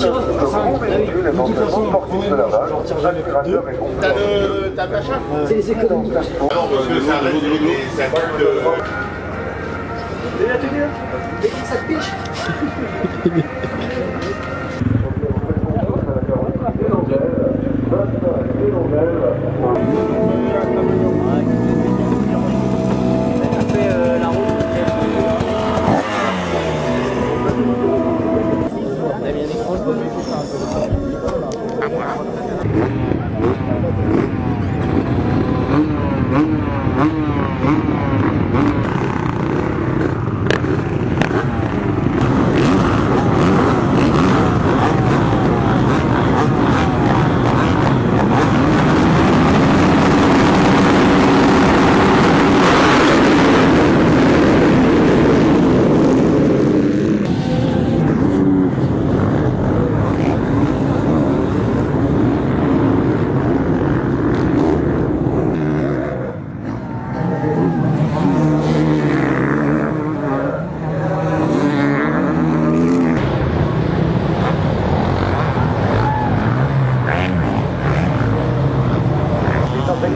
tireur, faut faire ça. T'as le machin? C'est les économies. Non, parce que ça reste des trucs de... Et là, tu dis, dès que ça te piche.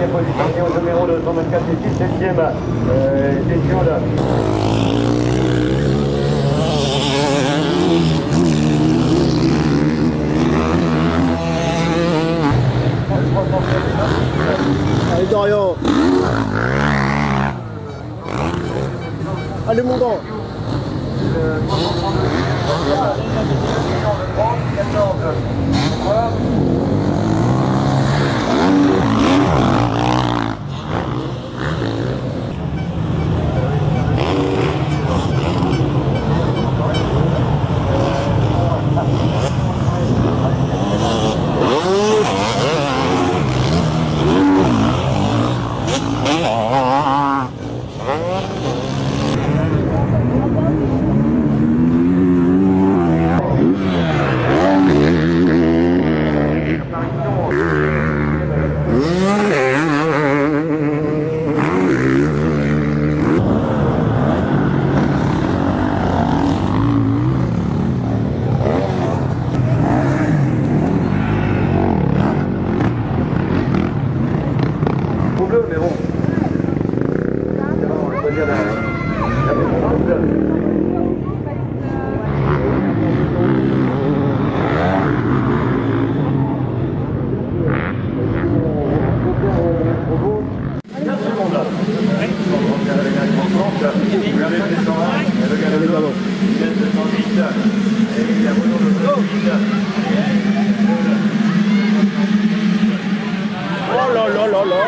Position au numéro 224 ici, 7e session là. Allez Dorian. Allez mon gars. Mais bon, on va dire Oh là là là là.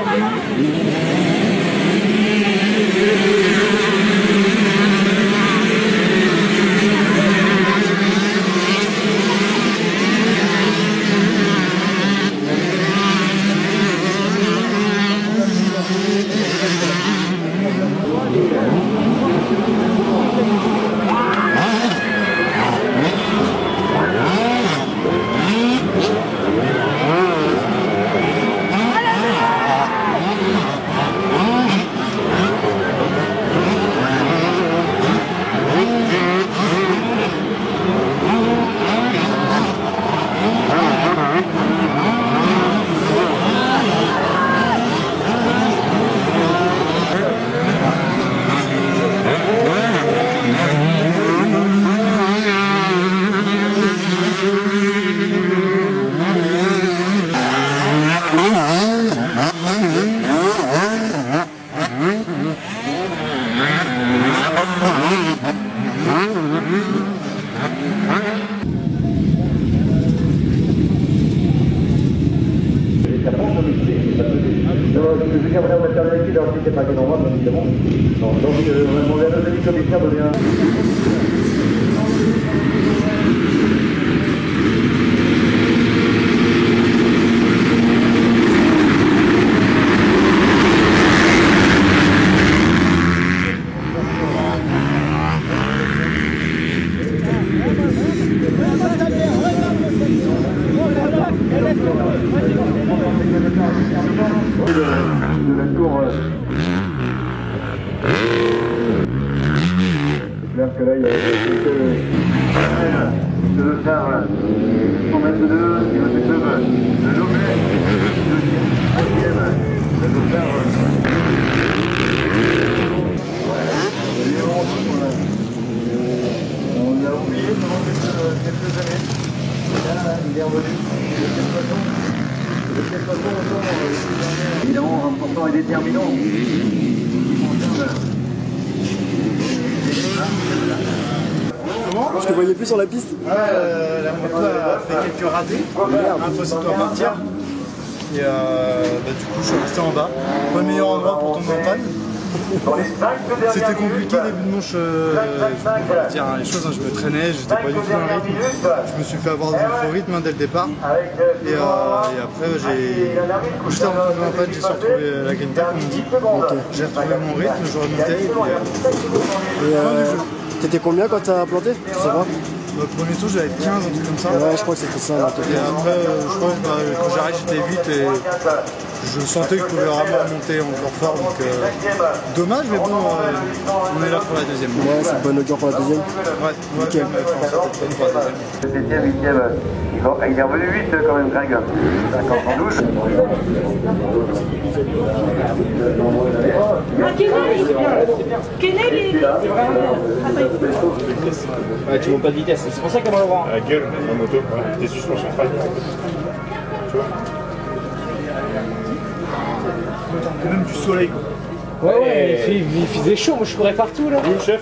Je viens vous mettre un ici, alors si c'est pas bien normal, bien évidemment. Donc, on va demander à nos amis commissaires de bien. De la tour. C'est clair que là, il y a quelques... de le faire 100 mètres de niveau du club de Lomé, deuxième, troisième, de le faire on l'a oublié pendant quelques années. Là, il est revenu. De quelle façon évidemment important et déterminant. Je te voyais plus sur la piste. La moto a fait quelques ratés, impossible de repartir. Et du coup je suis resté en bas. Pas le meilleur endroit pour tomber en panne. C'était compliqué début de manche, je vais dire les choses, je me traînais, j'étais pas du tout dans le rythme. Je me suis fait avoir dans le rythme dès le départ. Et après, juste avant de tomber en panne, j'ai su retrouver la grinta, comme on dit. J'ai retrouvé mon rythme, je remontais et puis fin du jeu. T'étais combien quand t'as planté? Je sais pas. Au premier tour j'avais 15, un truc comme ça. Ouais, je crois que c'était ça. Et après, je crois que quand j'arrive j'étais 8 et je sentais que je pouvais vraiment remonter encore fort. Donc dommage, mais bon, on est là pour la deuxième. Ouais, c'est bonne augure pour la deuxième. Ouais, nickel. Pour la deuxième. 7ème, 8ème, il est revenu 8 quand même, Greg. 50-12. Ouais, tu montes pas de vitesse, c'est pour ça qu'elle va le voir. La gueule, la moto, des suspensions fragile. Tu vois? Même du soleil quoi. Ouais, il faisait chaud, moi je courais partout là. Oui, chef.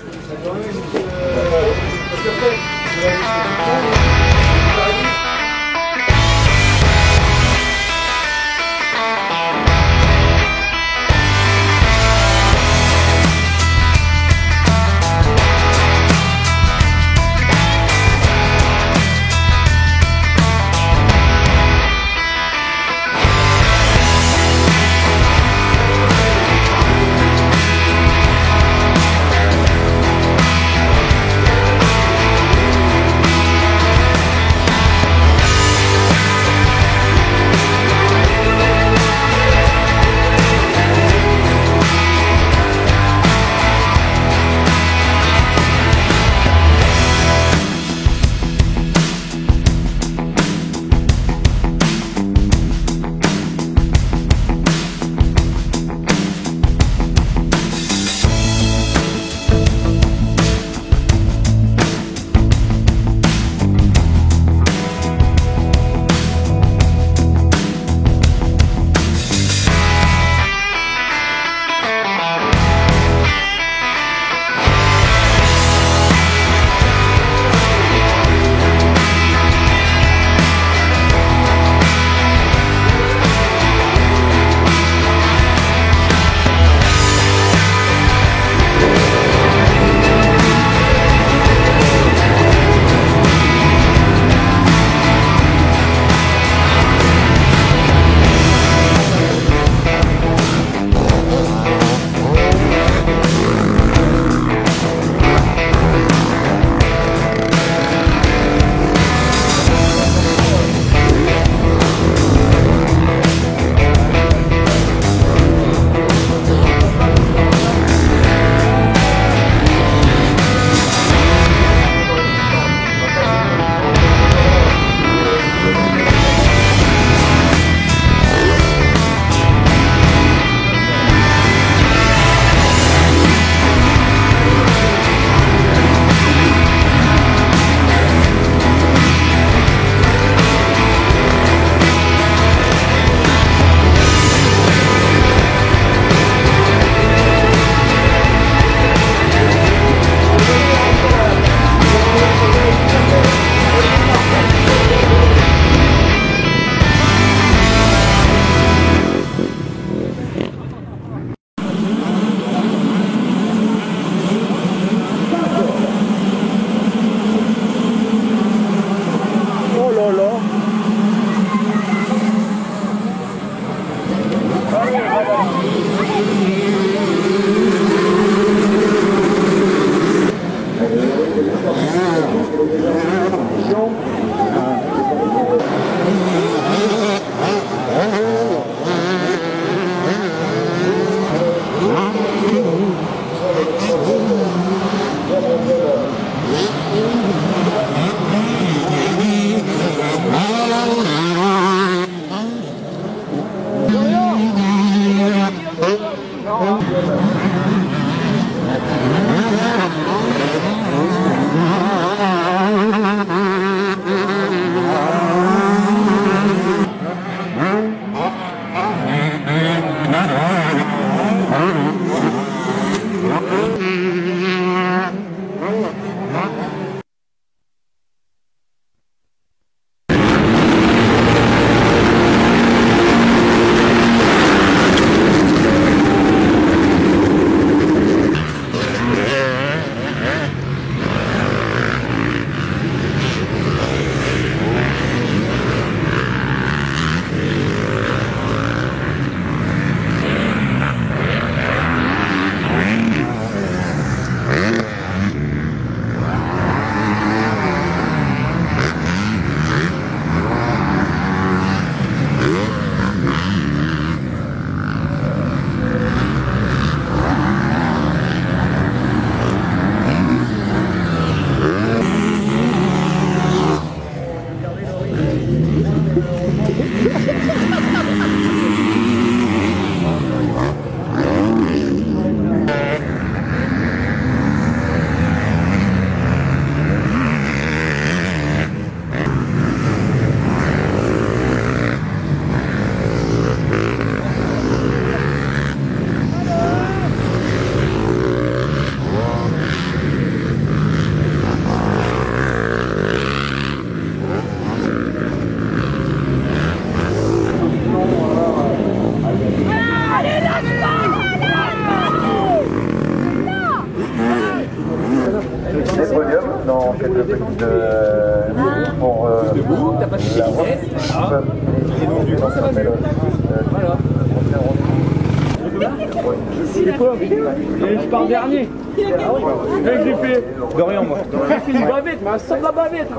Je pars dernier. J'ai fait de rien moi. J'ai fait une bavette, mais un sac de la bavette.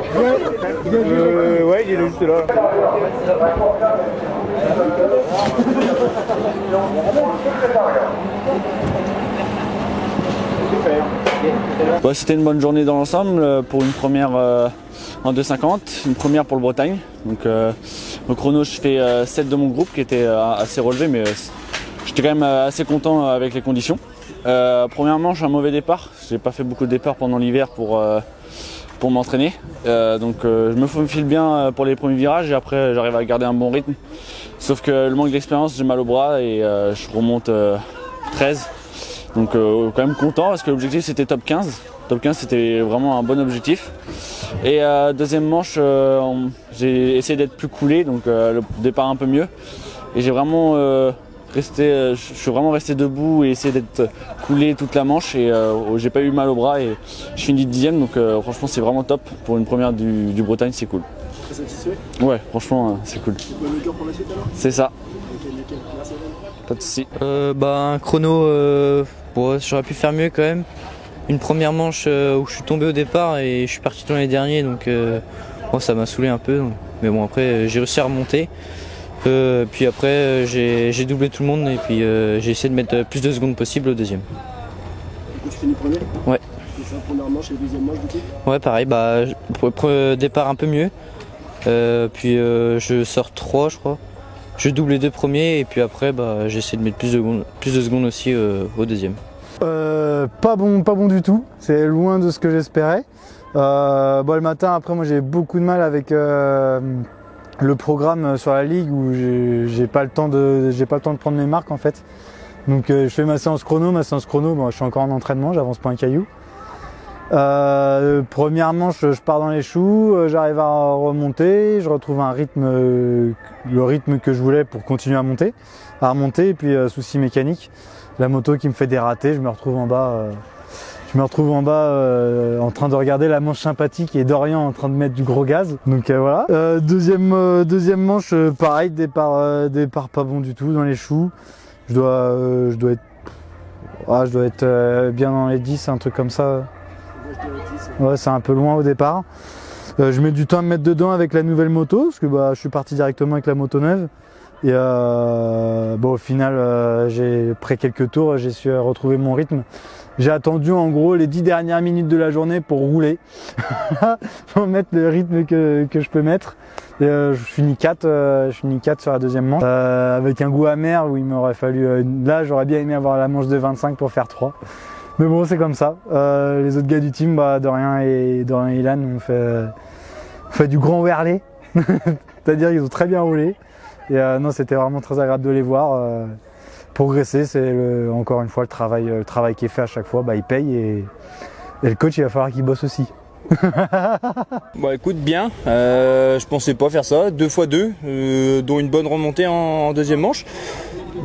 Ouais, il est juste là. Ouais, c'était une bonne journée dans l'ensemble pour une première en 2,50, une première pour le Bretagne. Donc au chrono, je fais 7 de mon groupe qui était assez relevé, mais j'étais quand même assez content avec les conditions. Premièrement, j'ai un mauvais départ. J'ai pas fait beaucoup de départs pendant l'hiver pour m'entraîner. Donc je me faufile bien pour les premiers virages et après j'arrive à garder un bon rythme. Sauf que le manque d'expérience, j'ai mal au bras et je remonte 13. Donc quand même content parce que l'objectif c'était top 15. Top 15 c'était vraiment un bon objectif. Et deuxième manche, j'ai essayé d'être plus coulé, donc le départ un peu mieux. Et j'ai vraiment je suis vraiment resté debout et essayé d'être coulé toute la manche et j'ai pas eu mal au bras et je finis 10e, donc franchement c'est vraiment top pour une première du Bretagne, c'est cool. Très satisfait? Ouais, franchement c'est cool. Bonne augure pour la suite alors? C'est ça. Ok, nickel. Merci. Pas de soucis. Un chrono, bon, j'aurais pu faire mieux quand même. Une première manche où je suis tombé au départ et je suis parti dans les derniers, donc bon, ça m'a saoulé un peu. Donc, mais bon, après j'ai réussi à remonter. Puis après j'ai doublé tout le monde et puis j'ai essayé de mettre plus de secondes possible au deuxième. Du coup tu finis premier? Ouais. C'est la première manche et la deuxième manche du coup? Ouais, pareil, départ un peu mieux. Puis je sors 3 je crois. Je double les deux premiers et puis après j'essaie de mettre plus de secondes aussi au deuxième. Pas bon du tout, c'est loin de ce que j'espérais. Le matin après moi j'ai beaucoup de mal avec le programme sur la ligue où j'ai pas le temps de prendre mes marques en fait. Donc je fais ma séance chrono, bon, je suis encore en entraînement, j'avance pas un caillou. Première manche, je pars dans les choux, j'arrive à remonter, je retrouve un rythme, le rythme que je voulais pour continuer à remonter, et puis souci mécanique, la moto qui me fait dérater, je me retrouve en bas en train de regarder la manche sympathique et Dorian en train de mettre du gros gaz. Donc voilà. Deuxième manche, pareil, départ pas bon du tout dans les choux. Je dois être bien dans les 10, un truc comme ça. Ouais, c'est un peu loin au départ. Je mets du temps à me mettre dedans avec la nouvelle moto, parce que je suis parti directement avec la moto neuve. Et au final, après quelques tours, j'ai su retrouver mon rythme. J'ai attendu en gros les 10 dernières minutes de la journée pour rouler, pour mettre le rythme que je peux mettre. Et je finis 4 sur la deuxième manche, avec un goût amer où il m'aurait fallu, là j'aurais bien aimé avoir la manche de 25 pour faire 3. Mais bon, c'est comme ça. Les autres gars du team, Dorian et Ilan, ont fait du grand Werley. C'est-à-dire qu'ils ont très bien roulé. Et non, c'était vraiment très agréable de les voir. Progresser, c'est encore une fois le travail qui est fait à chaque fois, il paye et le coach il va falloir qu'il bosse aussi. Écoute, bien, je pensais pas faire ça, 2 x 2, dont une bonne remontée en deuxième manche.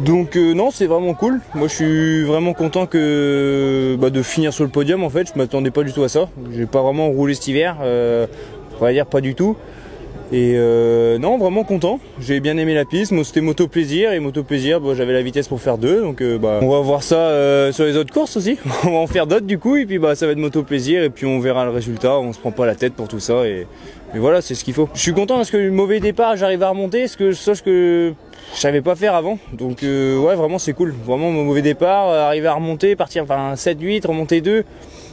Donc non, c'est vraiment cool. Moi je suis vraiment content de finir sur le podium en fait, je m'attendais pas du tout à ça. J'ai pas vraiment roulé cet hiver, on va dire pas du tout. Et non, vraiment content, j'ai bien aimé la piste, moi c'était moto plaisir, et moto plaisir, j'avais la vitesse pour faire 2, donc on va voir ça sur les autres courses aussi, on va en faire d'autres du coup, et puis ça va être moto plaisir, et puis on verra le résultat, on se prend pas la tête pour tout ça, et voilà, c'est ce qu'il faut. Je suis content parce que le mauvais départ, j'arrive à remonter, chose que je savais pas faire avant, donc ouais, vraiment c'est cool, vraiment mon mauvais départ, arriver à remonter, partir 7-8, remonter 2,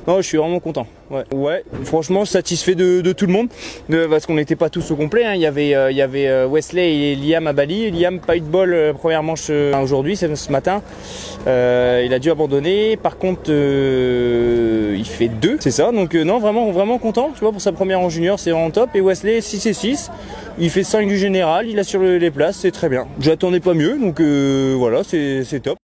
non, je suis vraiment content. Ouais, franchement satisfait de tout le monde, parce qu'on n'était pas tous au complet, hein. Il y avait Wesley et Liam à Bali. Liam pas eu de bol première manche aujourd'hui, ce matin. Il a dû abandonner. Par contre, il fait 2, c'est ça. Donc non, vraiment content. Tu vois, pour sa première en junior, c'est vraiment top. Et Wesley 6 et 6. Il fait 5 du général. Il assure les places, c'est très bien. J'attendais pas mieux, donc voilà, c'est top.